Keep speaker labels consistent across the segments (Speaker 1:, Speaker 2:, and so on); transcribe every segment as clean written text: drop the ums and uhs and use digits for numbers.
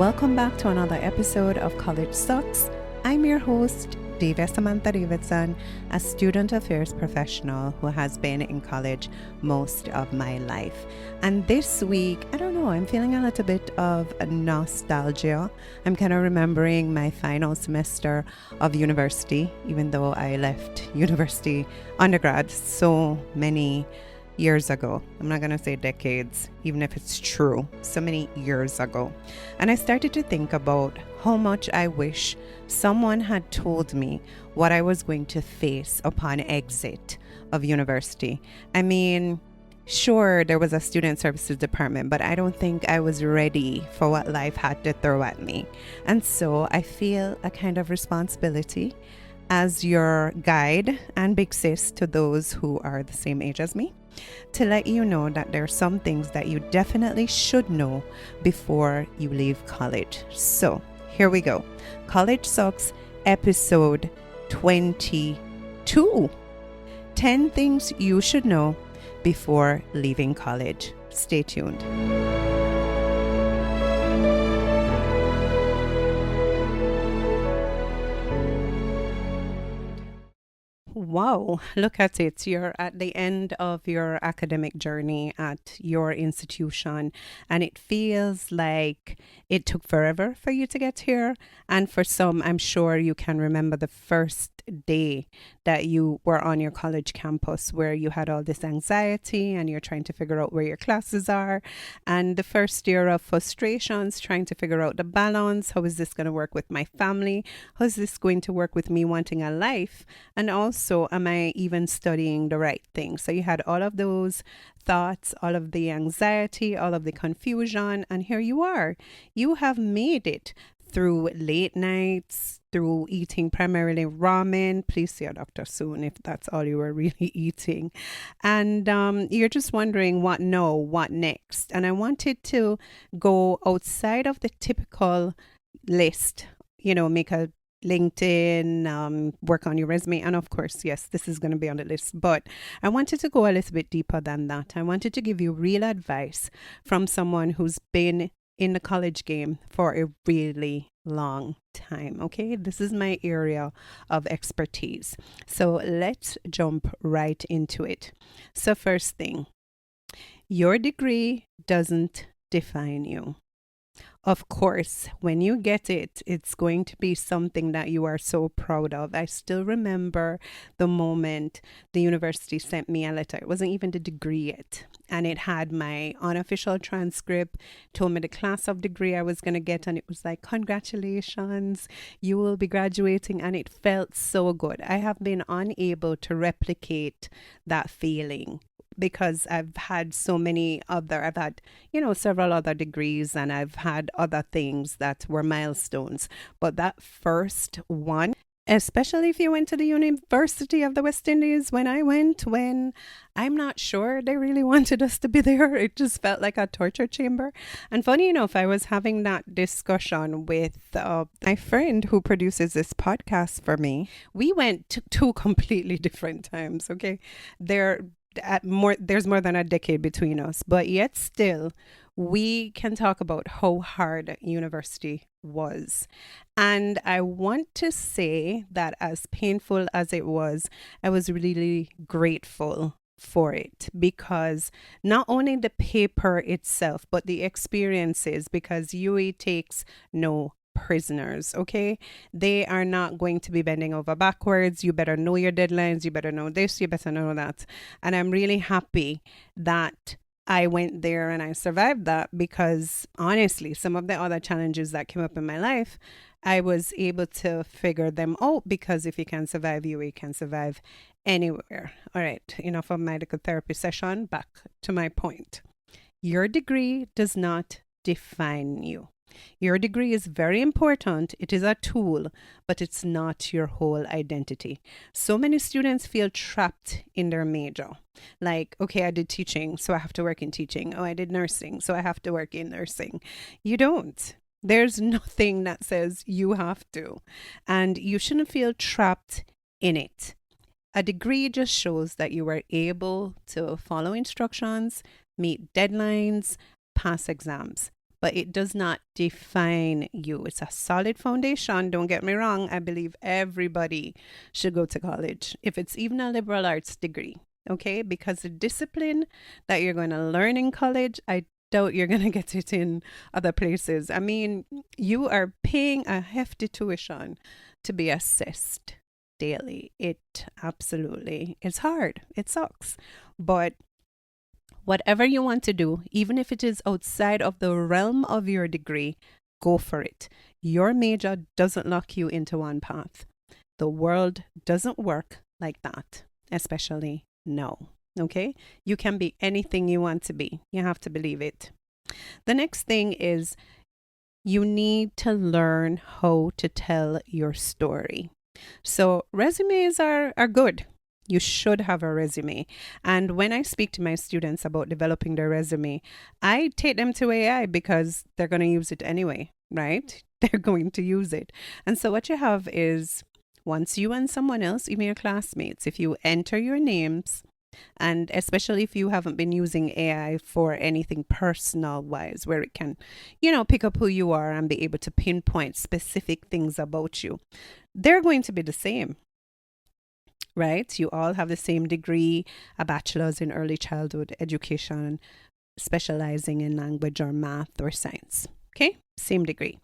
Speaker 1: Welcome back to another episode of College Sucks. I'm your host, Deva Samantha Davidson, a student affairs professional who has been in college most of my life. And this week, I don't know, I'm feeling a little bit of nostalgia. I'm kind of remembering my final semester of university, even though I left university undergrad so many years ago. I'm not going to say decades, even if it's true, so many years ago. And I started to think about how much I wish someone had told me what I was going to face upon exit of university. I mean, sure, there was a student services department, but I don't think I was ready for what life had to throw at me. And so I feel a kind of responsibility as your guide and big sis to those who are the same age as me, to let you know that there are some things that you definitely should know before you leave college. So here we go. College Sucks, episode 22. 10 things you should know before leaving college. Stay tuned. Wow, look at it. You're at the end of your academic journey at your institution, and it feels like it took forever for you to get here. And for some, I'm sure you can remember the first day that you were on your college campus where you had all this anxiety and you're trying to figure out where your classes are. And the first year of frustrations, trying to figure out the balance. How is this going to work with my family? How is this going to work with me wanting a life? And also, am I even studying the right thing? So you had all of those thoughts, all of the anxiety, all of the confusion, and here you are. You have made it through late nights, through eating primarily ramen. Please see a doctor soon if that's all you were really eating. And you're just wondering what next. And I wanted to go outside of the typical list, make a LinkedIn, work on your resume. And of course, yes, this is going to be on the list, but I wanted to go a little bit deeper than that. I wanted to give you real advice from someone who's been in the college game for a really long time. Okay, this is my area of expertise. So let's jump right into it. So first thing, your degree doesn't define you. Of course, when you get it, it's going to be something that you are so proud of. I still remember the moment the university sent me a letter. It wasn't even the degree yet. And it had my unofficial transcript, told me the class of degree I was going to get. And it was like, congratulations, you will be graduating. And it felt so good. I have been unable to replicate that feeling, because I've had several other degrees, and I've had other things that were milestones. But that first one, especially if you went to the University of the West Indies, when I'm not sure they really wanted us to be there. It just felt like a torture chamber. And funny enough, I was having that discussion with my friend who produces this podcast for me. We went to two completely different times, okay? There's more than a decade between us, but yet still we can talk about how hard university was. And I want to say that as painful as it was, I was really grateful for it, because not only the paper itself, but the experiences, because UE takes no prisoners, okay? They are not going to be bending over backwards. You better know your deadlines. You better know this. You better know that. And I'm really happy that I went there and I survived that, because honestly, some of the other challenges that came up in my life, I was able to figure them out, because if you can survive UE, you can survive anywhere. All right, enough of my medical therapy session. Back to my point. Your degree does not define you. Your degree is very important. It is a tool, but it's not your whole identity. So many students feel trapped in their major. Like, okay, I did teaching, so I have to work in teaching. Oh, I did nursing, so I have to work in nursing. You don't. There's nothing that says you have to. And you shouldn't feel trapped in it. A degree just shows that you were able to follow instructions, meet deadlines, pass exams. but it does not define you. It's a solid foundation. Don't get me wrong. I believe everybody should go to college, if it's even a liberal arts degree. Okay, because the discipline that you're going to learn in college, I doubt you're going to get it in other places. I mean, you are paying a hefty tuition to be assessed daily. It absolutely, it's hard. It sucks. But whatever you want to do, even if it is outside of the realm of your degree, go for it. Your major doesn't lock you into one path. The world doesn't work like that, especially now. Okay? You can be anything you want to be. You have to believe it. The next thing is you need to learn how to tell your story. So resumes are good. You should have a resume. And when I speak to my students about developing their resume, I take them to AI because they're going to use it anyway, right? They're going to use it. And so what you have is once you and someone else, even your classmates, if you enter your names, and especially if you haven't been using AI for anything personal wise, where it can, pick up who you are and be able to pinpoint specific things about you, they're going to be the same, right? You all have the same degree, a bachelor's in early childhood education, specializing in language or math or science. Okay, same degree.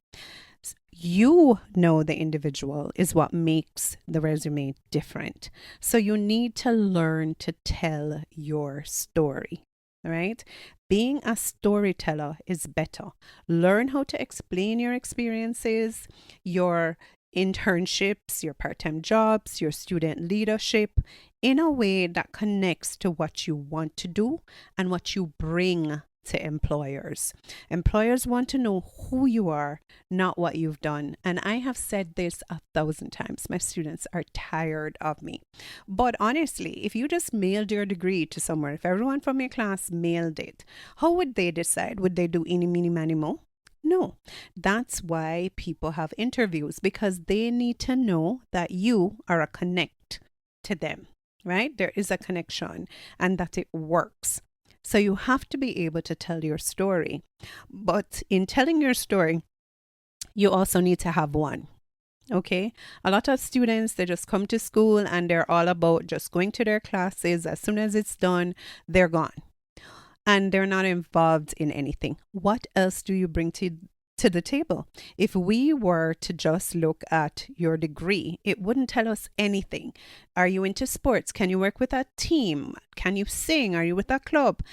Speaker 1: You know the individual is what makes the resume different. So you need to learn to tell your story, right? Being a storyteller is better. Learn how to explain your experiences, your internships, your part-time jobs, your student leadership in a way that connects to what you want to do and what you bring to employers. Employers want to know who you are, not what you've done. And I have said this 1,000 times. My students are tired of me. But honestly, if you just mailed your degree to somewhere, if everyone from your class mailed it, how would they decide? Would they do any, mini, mani, mo? No. That's why people have interviews, because they need to know that you are a connect to them, right? There is a connection and that it works. So you have to be able to tell your story. But in telling your story, you also need to have one. Okay? A lot of students, they just come to school and they're all about just going to their classes. As soon as it's done, they're gone. And they're not involved in anything. What else do you bring to the table? If we were to just look at your degree, it wouldn't tell us anything. Are you into sports? Can you work with a team? Can you sing? Are you with a club?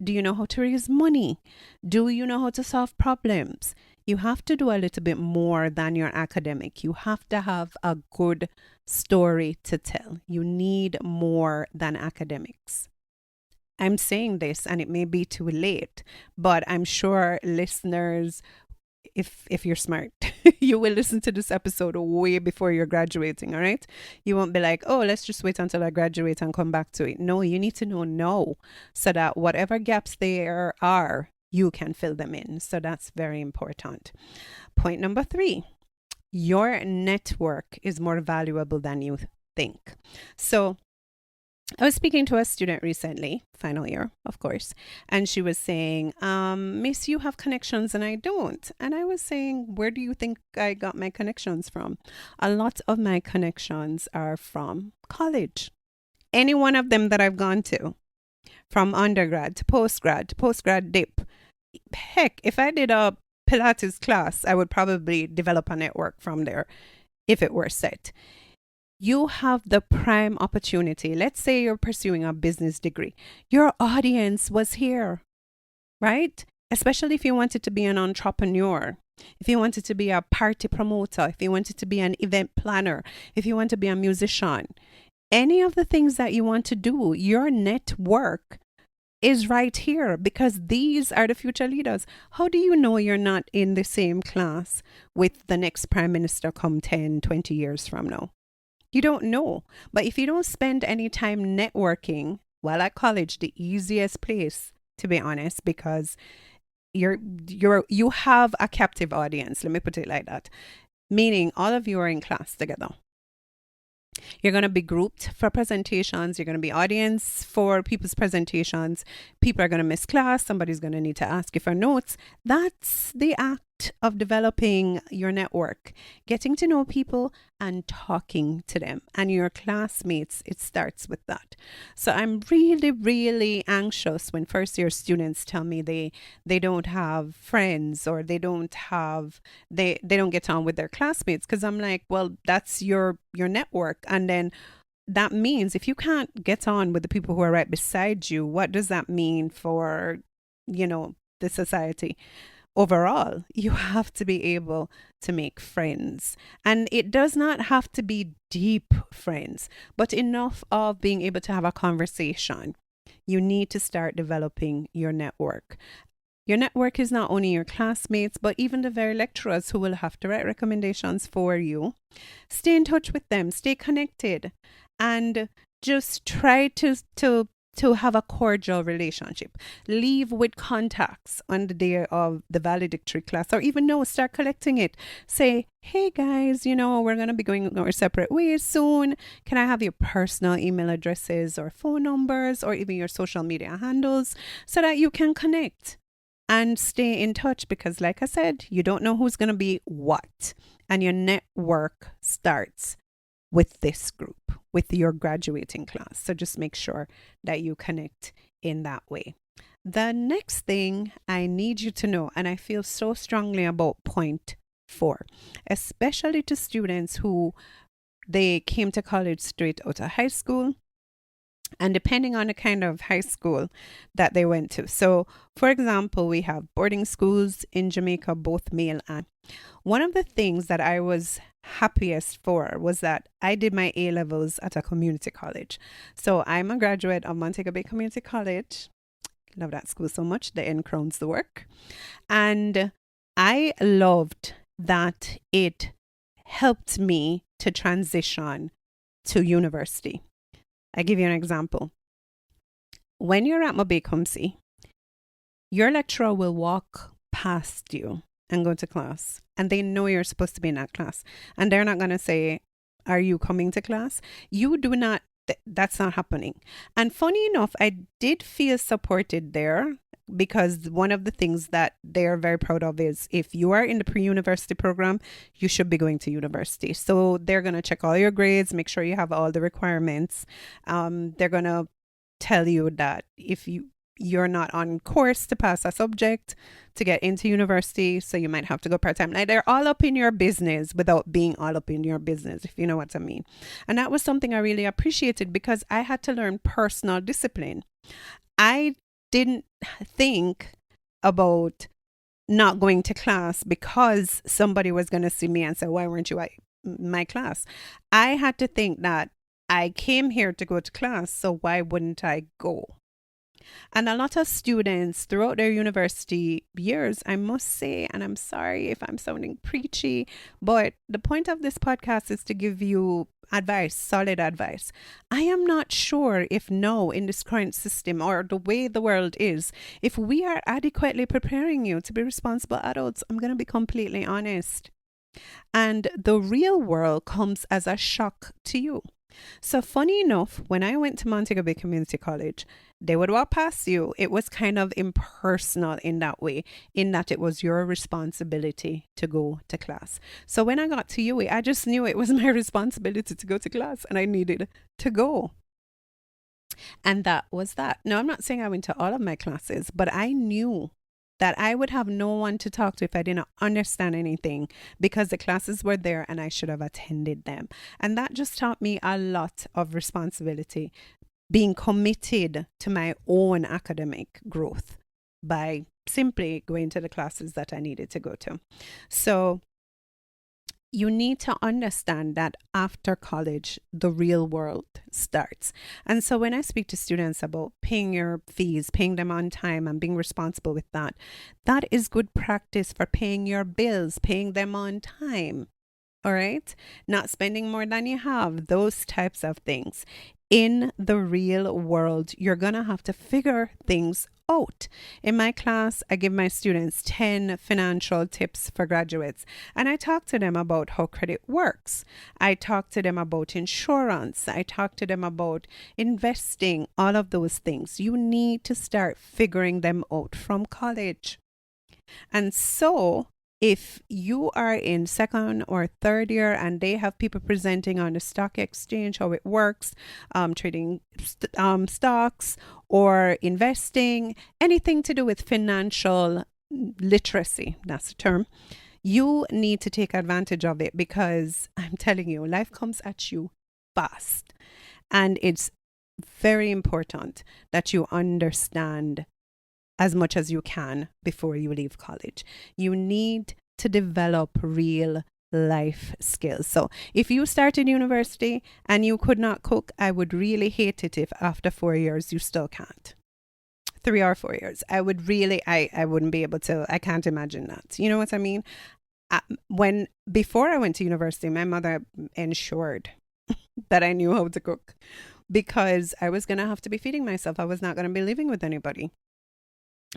Speaker 1: Do you know how to raise money? Do you know how to solve problems? You have to do a little bit more than your academic. You have to have a good story to tell. You need more than academics. I'm saying this and it may be too late, but I'm sure listeners, if you're smart, you will listen to this episode way before you're graduating, all right? You won't be like, oh, let's just wait until I graduate and come back to it. No, you need to know now so that whatever gaps there are, you can fill them in. So that's very important. Point number 3, your network is more valuable than you think. So I was speaking to a student recently, final year, of course, and she was saying, Miss, you have connections and I don't. And I was saying, where do you think I got my connections from? A lot of my connections are from college. Any one of them that I've gone to, from undergrad to post-grad dip. Heck, if I did a Pilates class, I would probably develop a network from there if it were set. You have the prime opportunity. Let's say you're pursuing a business degree. Your audience was here, right? Especially if you wanted to be an entrepreneur, if you wanted to be a party promoter, if you wanted to be an event planner, if you want to be a musician, any of the things that you want to do, your network is right here because these are the future leaders. How do you know you're not in the same class with the next prime minister come 10, 20 years from now? You don't know. But if you don't spend any time networking while at college, the easiest place, to be honest, because you have a captive audience. Let me put it like that. Meaning all of you are in class together. You're going to be grouped for presentations. You're going to be audience for people's presentations. People are going to miss class. Somebody's going to need to ask you for notes. That's the act of developing your network, getting to know people and talking to them. And your classmates, it starts with that. So I'm really, really anxious when first year students tell me they don't have friends, or they don't get on with their classmates, because I'm like, well, that's your network. And then that means if you can't get on with the people who are right beside you, what does that mean for, the society overall? You have to be able to make friends. And it does not have to be deep friends, but enough of being able to have a conversation. You need to start developing your network. Your network is not only your classmates, but even the very lecturers who will have to write recommendations for you. Stay in touch with them, stay connected, and just try to have a cordial relationship. Leave with contacts on the day of the valedictory class, or even no, start collecting it. Say, hey guys, we're going to be going our separate ways soon. Can I have your personal email addresses or phone numbers, or even your social media handles, so that you can connect and stay in touch? Because like I said, you don't know who's going to be what. And your network starts with this group, with your graduating class. So just make sure that you connect in that way. The next thing I need you to know, and I feel so strongly about point 4, especially to students who they came to college straight out of high school, and depending on the kind of high school that they went to. So, for example, we have boarding schools in Jamaica, both male and. One of the things that I was happiest for was that I did my A levels at a community college. So I'm a graduate of Montego Bay Community College. Love that school so much. The end crowns the work. And I loved that it helped me to transition to university. I give you an example. When you're at Mobecumsey, your lecturer will walk past you and go to class, and they know you're supposed to be in that class, and they're not going to say, are you coming to class? You do not, that's not happening. And funny enough, I did feel supported there, because one of the things that they're very proud of is if you are in the pre-university program, you should be going to university. So they're going to check all your grades, make sure you have all the requirements. They're going to tell you that if you're not on course to pass a subject to get into university, so you might have to go part-time. Like, they're all up in your business without being all up in your business, if you know what I mean. And that was something I really appreciated, because I had to learn personal discipline. I didn't think about not going to class because somebody was going to see me and say, why weren't you at my class? I had to think that I came here to go to class, so why wouldn't I go? And a lot of students throughout their university years, I must say, and I'm sorry if I'm sounding preachy, but the point of this podcast is to give you advice, solid advice. I am not sure if now in this current system, or the way the world is, if we are adequately preparing you to be responsible adults. I'm going to be completely honest. And the real world comes as a shock to you. So funny enough, when I went to Montego Bay Community College, they would walk past you. It was kind of impersonal in that way, in that it was your responsibility to go to class. So when I got to UWI, I just knew it was my responsibility to go to class, and I needed to go. And that was that. Now, I'm not saying I went to all of my classes, but I knew that I would have no one to talk to if I didn't understand anything, because the classes were there and I should have attended them. And that just taught me a lot of responsibility, being committed to my own academic growth by simply going to the classes that I needed to go to. So you need to understand that after college, the real world starts. And so when I speak to students about paying your fees, paying them on time and being responsible with that, that is good practice for paying your bills, paying them on time. All right? Not spending more than you have, those types of things. In the real world, you're going to have to figure things out. In my class, I give my students 10 financial tips for graduates, and I talk to them about how credit works. I talk to them about insurance. I talk to them about investing, all of those things. You need to start figuring them out from college. And so, if you are in second or third year and they have people presenting on the stock exchange, how it works, trading stocks or investing, anything to do with financial literacy, that's the term, you need to take advantage of it, because I'm telling you, life comes at you fast. And it's very important that you understand as much as you can before you leave college. You need to develop real life skills. So if you started university and you could not cook, I would really hate it if after 4 years you still can't. 3 or 4 years. I would really, I wouldn't be able to, I can't imagine that. You know what I mean? Before I went to university, my mother ensured that I knew how to cook, because I was going to have to be feeding myself. I was not going to be living with anybody.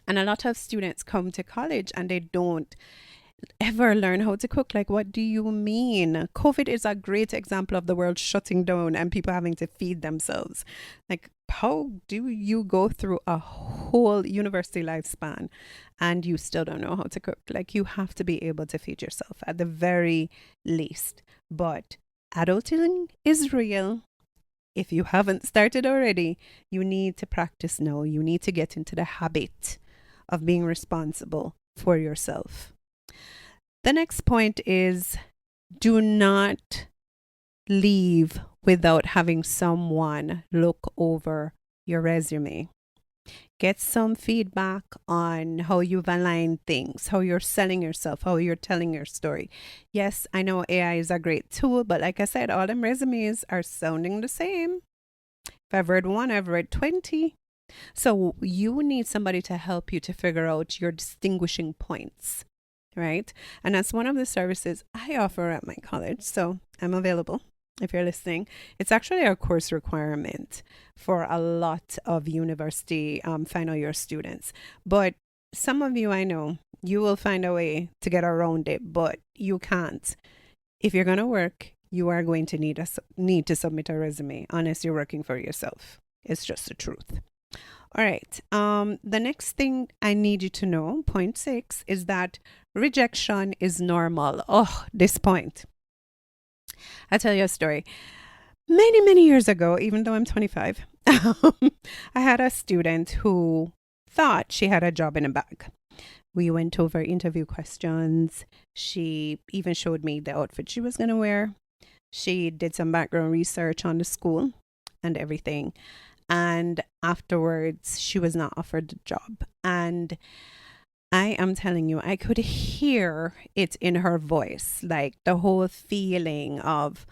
Speaker 1: And a lot of students come to college and they don't ever learn how to cook. Like, what do you mean? COVID is a great example of the world shutting down and people having to feed themselves. Like, how do you go through a whole university lifespan and you still don't know how to cook? Like, you have to be able to feed yourself at the very least. But adulting is real. If you haven't started already, you need to practice now. You need to get into the habit of being responsible for yourself. The next point is, do not leave without having someone look over your resume. Get some feedback on how you've aligned things, how you're selling yourself, how you're telling your story. Yes, I know AI is a great tool, but like I said, all them resumes are sounding the same. If I've read one, I've read 20. So you need somebody to help you to figure out your distinguishing points, right? And that's one of the services I offer at my college. So I'm available if you're listening. It's actually a course requirement for a lot of university final year students. But some of you, I know, you will find a way to get around it, but you can't. If you're going to work, you are going to need to submit a resume unless you're working for yourself. It's just the truth. All right. The next thing I need you to know, point 6, is that rejection is normal. Oh, this point. I'll tell you a story. Many, many years ago, even though I'm 25, I had a student who thought she had a job in a bag. We went over interview questions. She even showed me the outfit she was going to wear. She did some background research on the school and everything. And afterwards, she was not offered the job. And I am telling you, I could hear it in her voice, like the whole feeling of,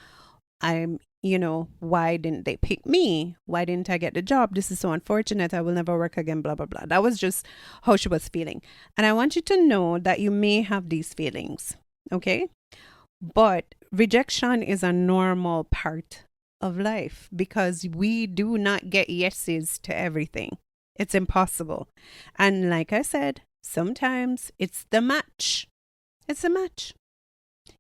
Speaker 1: why didn't they pick me? Why didn't I get the job? This is so unfortunate. I will never work again, blah, blah, blah. That was just how she was feeling. And I want you to know that you may have these feelings, okay? But rejection is a normal part of life, because we do not get yeses to everything. It's impossible. And like I said, sometimes it's the match. It's a match.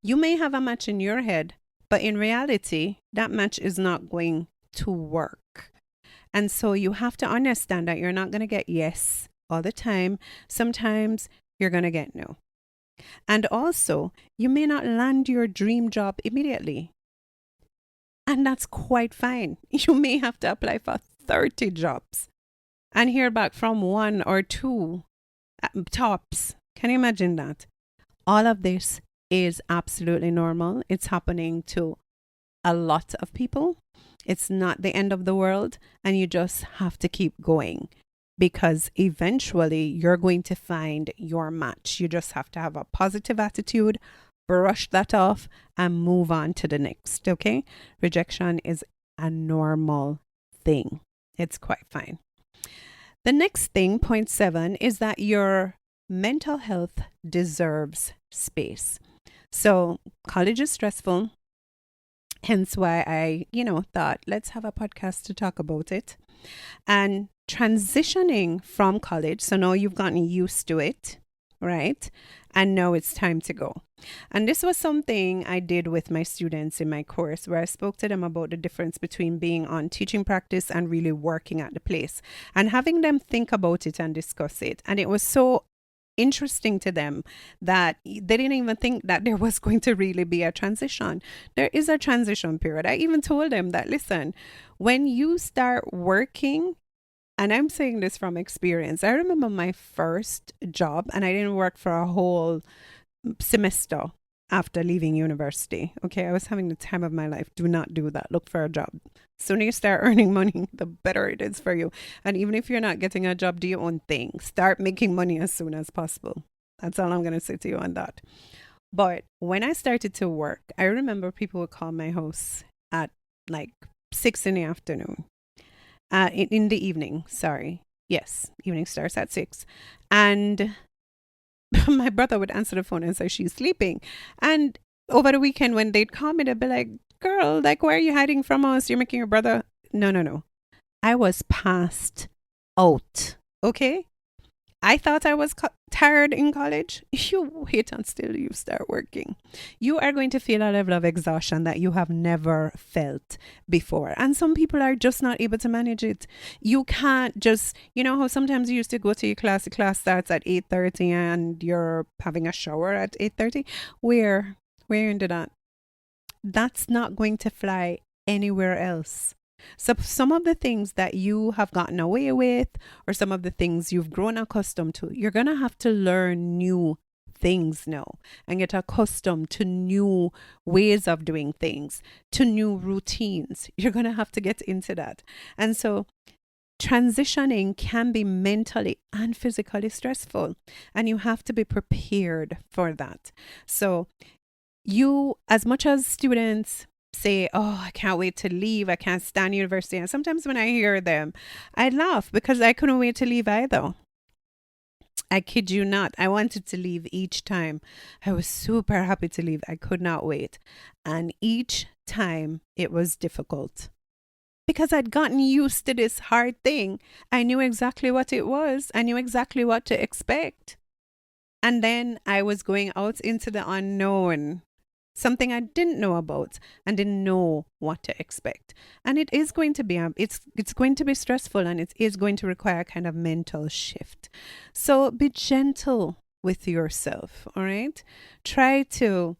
Speaker 1: You may have a match in your head, but in reality, that match is not going to work. And so you have to understand that you're not going to get yes all the time. Sometimes you're going to get no. And also, you may not land your dream job immediately. And that's quite fine. You may have to apply for 30 jobs and hear back from 1 or 2 tops. Can you imagine that? All of this is absolutely normal. It's happening to a lot of people. It's not the end of the world, and you just have to keep going, because eventually you're going to find your match. You just have to have a positive attitude, brush that off, and move on to the next, okay? Rejection is a normal thing. It's quite fine. The next thing, point 7, is that your mental health deserves space. So college is stressful, hence why I, thought, let's have a podcast to talk about it. And transitioning from college. So now you've gotten used to it, right? And now it's time to go. And this was something I did with my students in my course where I spoke to them about the difference between being on teaching practice and really working at the place and having them think about it and discuss it. And it was so interesting to them that they didn't even think that there was going to really be a transition. There is a transition period. I even told them that, listen, when you start working, and I'm saying this from experience, I remember my first job, and I didn't work for a whole semester after leaving university. Okay, I was having the time of my life. Do not do that. Look for a job. Sooner you start earning money, the better it is for you. And even if you're not getting a job, do your own thing. Start making money as soon as possible. That's all I'm going to say to you on that. But when I started to work, I remember people would call my house at like 6 in the afternoon. In the evening, sorry. Yes, evening starts at 6. And my brother would answer the phone and say she's sleeping. And over the weekend when they'd call me, they'd be like, girl, like, why are you hiding from us? You're making your brother. No, no, no. I was passed out. Okay. I thought I was tired in college. You wait until you start working. You are going to feel a level of exhaustion that you have never felt before. And some people are just not able to manage it. You can't just, you know how sometimes you used to go to your class, the class starts at 8:30 and you're having a shower at 8:30? Where into that? That's not going to fly anywhere else. So some of the things that you have gotten away with or some of the things you've grown accustomed to, you're going to have to learn new things now and get accustomed to new ways of doing things, to new routines. You're going to have to get into that. And so transitioning can be mentally and physically stressful, and you have to be prepared for that. So you, as much as students say, oh, I can't wait to leave, I can't stand university. And sometimes when I hear them, I laugh because I couldn't wait to leave either. I kid you not. I wanted to leave each time. I was super happy to leave. I could not wait. And each time it was difficult because I'd gotten used to this hard thing. I knew exactly what it was, I knew exactly what to expect. And then I was going out into the unknown, something I didn't know about and didn't know what to expect. And it is going to be it's going to be stressful, and it is going to require a kind of mental shift. So be gentle with yourself, all right? Try to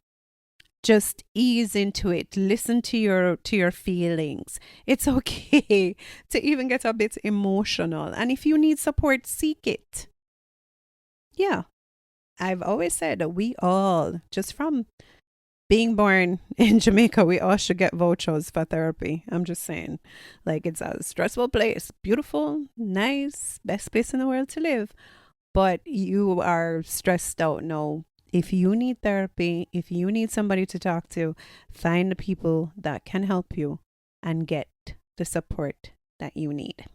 Speaker 1: just ease into it. Listen to your feelings. It's okay to even get a bit emotional. And if you need support, seek it. Yeah. I've always said that we all, just from being born in Jamaica, we all should get vouchers for therapy. I'm just saying. Like, it's a stressful place. Beautiful, nice, best place in the world to live. But you are stressed out now. If you need therapy, if you need somebody to talk to, find the people that can help you and get the support that you need.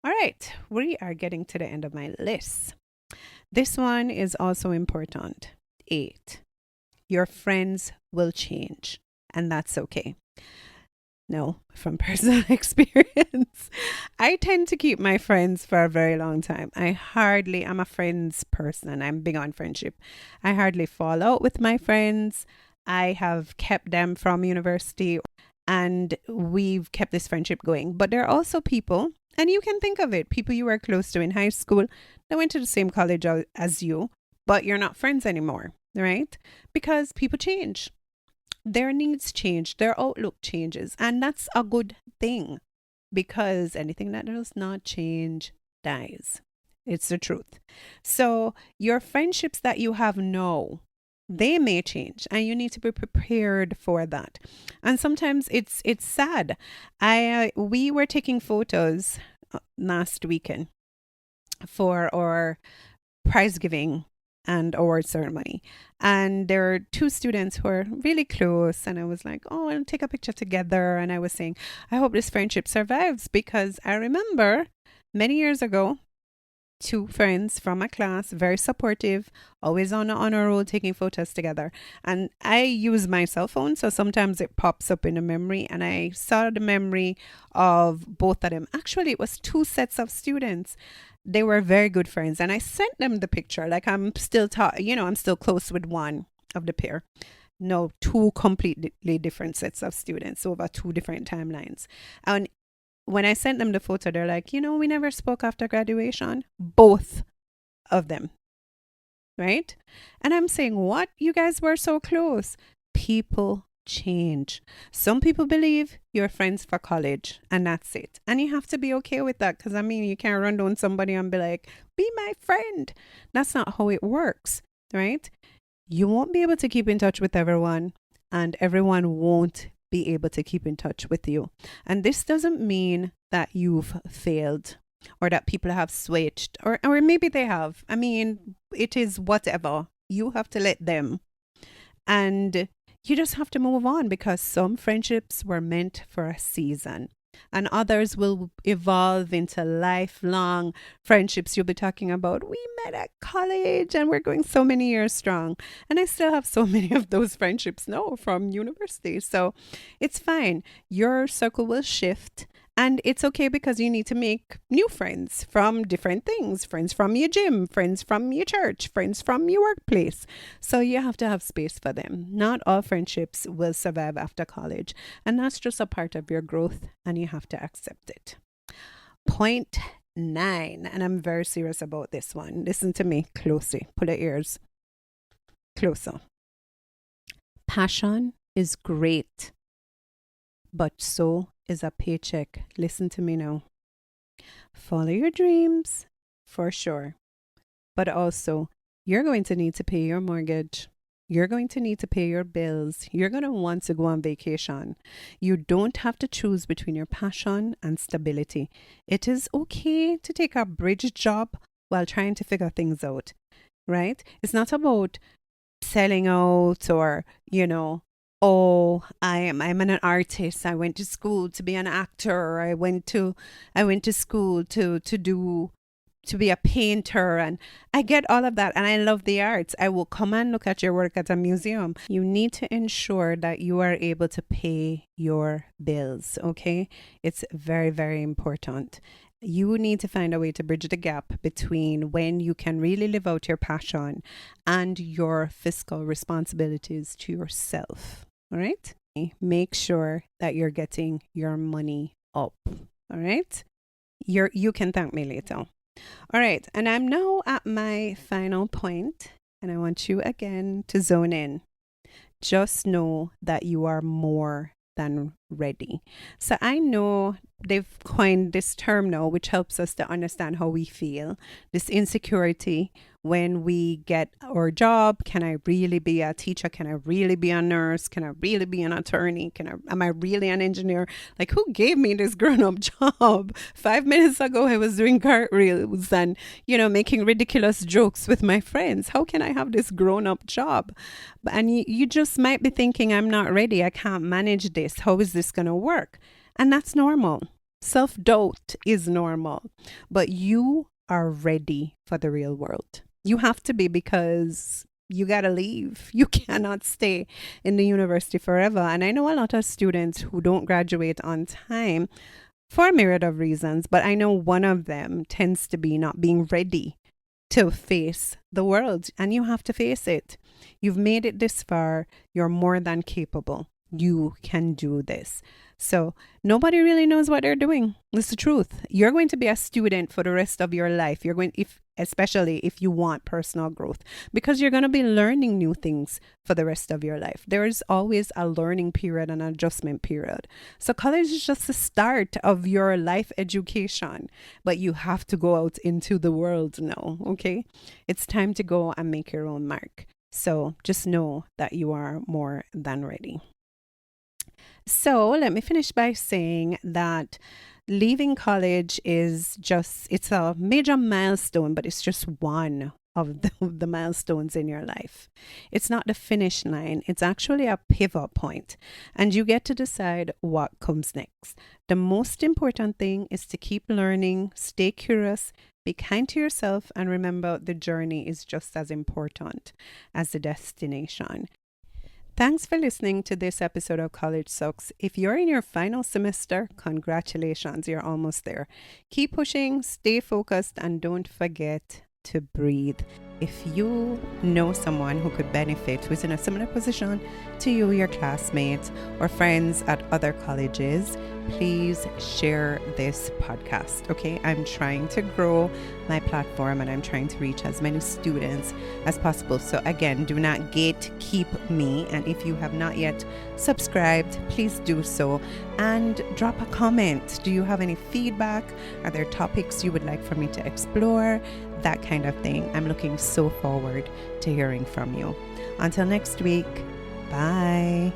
Speaker 1: All right, we are getting to the end of my list. This one is also important. 8. Your friends will change, and that's okay. No, from personal experience, I tend to keep my friends for a very long time. I'm a friends person. I'm big on friendship. I hardly fall out with my friends. I have kept them from university, and we've kept this friendship going. But there are also people, and you can think of it, people you were close to in high school that went to the same college as you, but you're not friends anymore, right? Because people change. Their needs change, their outlook changes, and that's a good thing, because anything that does not change dies. It's the truth. So your friendships that you have now, they may change, and you need to be prepared for that. And sometimes it's sad. We were taking photos last weekend for our prize giving and award ceremony. And there are 2 students who are really close. And I was like, oh, I'll take a picture together. And I was saying, I hope this friendship survives, because I remember many years ago, two friends from my class, very supportive, always on the honor roll taking photos together. And I use my cell phone, so sometimes it pops up in a memory, and I saw the memory of both of them. Actually, it was two sets of students. They were very good friends, and I sent them the picture. Like I'm still I'm still close with one of the pair. No, two completely different sets of students over two different timelines. And when I sent them the photo, they're like, we never spoke after graduation. Both of them, right? And I'm saying, what? You guys were so close. People change. Some people believe you're friends for college and that's it. And you have to be okay with that because, you can't run down somebody and be like, be my friend. That's not how it works, right? You won't be able to keep in touch with everyone, and everyone won't be able to keep in touch with you. And this doesn't mean that you've failed or that people have switched, or maybe they have. It is whatever. You have to let them. And you just have to move on because some friendships were meant for a season. And others will evolve into lifelong friendships. You'll be talking about, we met at college and we're going so many years strong. And I still have so many of those friendships now from university. So it's fine. Your circle will shift. And it's okay because you need to make new friends from different things, friends from your gym, friends from your church, friends from your workplace. So you have to have space for them. Not all friendships will survive after college. And that's just a part of your growth, and you have to accept it. Point 9, and I'm very serious about this one. Listen to me closely. Pull your ears closer. Passion is great, but so is a paycheck. Listen to me now. Follow your dreams, for sure. But also, you're going to need to pay your mortgage. You're going to need to pay your bills. You're going to want to go on vacation. You don't have to choose between your passion and stability. It is okay to take a bridge job while trying to figure things out, right? It's not about selling out or, oh, I'm an artist. I went to school to be an actor. I went to school to be a painter, and I get all of that, and I love the arts. I will come and look at your work at a museum. You need to ensure that you are able to pay your bills, okay? It's very, very important. You need to find a way to bridge the gap between when you can really live out your passion and your fiscal responsibilities to yourself. All right? Make sure that you're getting your money up. All right? You can thank me later. All right. And I'm now at my final point, and I want you again to zone in. Just know that you are more than ready. So I know they've coined this term now, which helps us to understand how we feel. This insecurity when we get our job. Can I really be a teacher? Can I really be a nurse? Can I really be an attorney? Am I really an engineer? Like, who gave me this grown-up job? 5 minutes ago, I was doing cartwheels and, making ridiculous jokes with my friends. How can I have this grown-up job? And you just might be thinking, I'm not ready. I can't manage this. How is this going to work? And that's normal. Self-doubt is normal. But you are ready for the real world. You have to be, because you got to leave. You cannot stay in the university forever. And I know a lot of students who don't graduate on time for a myriad of reasons, but I know one of them tends to be not being ready to face the world. And you have to face it. You've made it this far. You're more than capable. You can do this. So nobody really knows what they're doing. It's the truth. You're going to be a student for the rest of your life. Especially if you want personal growth, because you're going to be learning new things for the rest of your life. There is always a learning period and an adjustment period. So college is just the start of your life education, but you have to go out into the world now. Okay. It's time to go and make your own mark. So just know that you are more than ready. So let me finish by saying that leaving college it's a major milestone, but it's just one of the milestones in your life. It's not the finish line. It's actually a pivot point, and you get to decide what comes next. The most important thing is to keep learning, stay curious, Be kind to yourself and remember the journey is just as important as the destination. Thanks for listening to this episode of College Sucks. If you're in your final semester, congratulations, you're almost there. Keep pushing, stay focused, and don't forget to breathe. If you know someone who could benefit, who's in a similar position to you, your classmates, or friends at other colleges, please share this podcast. Okay, I'm trying to grow my platform and I'm trying to reach as many students as possible. So again, do not gatekeep me. And if you have not yet subscribed, please do so and drop a comment. Do you have any feedback? Are there topics you would like for me to explore? That kind of thing. I'm looking so forward to hearing from you. Until next week, bye.